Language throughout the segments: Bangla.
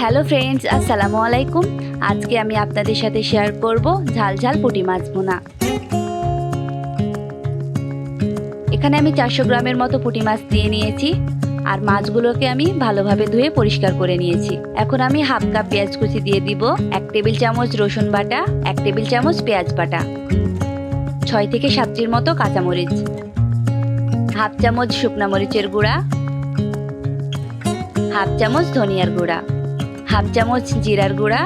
হ্যালো ফ্রেন্ডস, আসসালামু আলাইকুম। আজকে আমি আপনাদের সাথে শেয়ার করব ঝাল ঝাল পুঁটি মাছ ভুনা। এখানে আমি 400 গ্রামের মতো পুঁটি মাছ দিয়ে নিয়েছি আর মাছগুলোকে আমি ভালোভাবে ধুয়ে পরিষ্কার করে নিয়েছি। এখন আমি হাফ কাপ পেঁয়াজ কুচি দিয়ে দিব, 1 টেবিল চামচ রসুন বাটা, 1 টেবিল চামচ পেঁয়াজ বাটা, 6 থেকে 7টির মতো কাঁচামরিচ, হাফ চামচ শুকনা মরিচের গুঁড়া, হাফ চামচ ধনিয়ার গুঁড়া, হাফ চামচ জিরার গুঁড়া,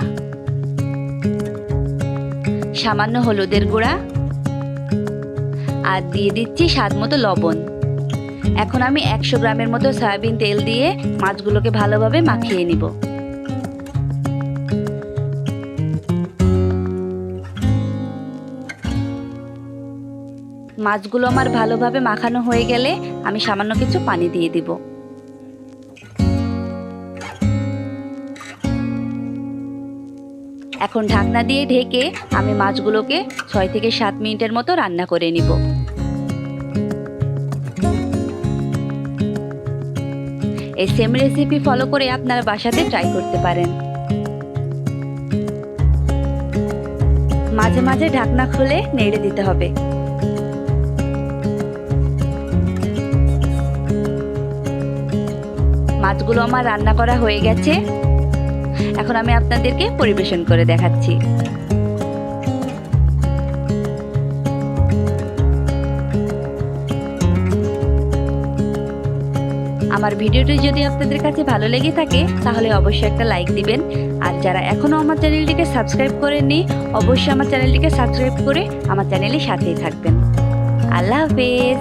সামান্য হলুদের গুঁড়া আর দিয়ে দিচ্ছি স্বাদ মতো লবণ। এখন আমি 100 গ্রামের মতো সয়াবিন তেল দিয়ে মাছগুলোকে ভালোভাবে মাখিয়ে নিব। মাছগুলো আমার ভালোভাবে মাখানো হয়ে গেলে আমি সামান্য কিছু পানি দিয়ে দিব। এখন ঢাকনা দিয়ে ঢেকে আমি মাছগুলোকে 6 থেকে 7 মিনিটের মতো রান্না করে নিব। এই সেম রেসিপি ফলো করে আপনারা বাসাতে ট্রাই করতে পারেন। মাঝে মাঝে ঢাকনা খুলে নেড়ে দিতে হবে। মাছগুলো আমার রান্না করা হয়ে গেছে। এখন আমি আপনাদেরকে পরিবেশন করে দেখাচ্ছি। আমার ভিডিওটি যদি আপনাদের কাছে ভালো লেগে থাকে তাহলে অবশ্যই একটা লাইক দিবেন, আর যারা এখনো আমার চ্যানেলটিকে সাবস্ক্রাইব করেননি অবশ্যই আমার চ্যানেলটিকে সাবস্ক্রাইব করে আমার চ্যানেলের সাথেই থাকবেন। আল্লাহ হাফেজ।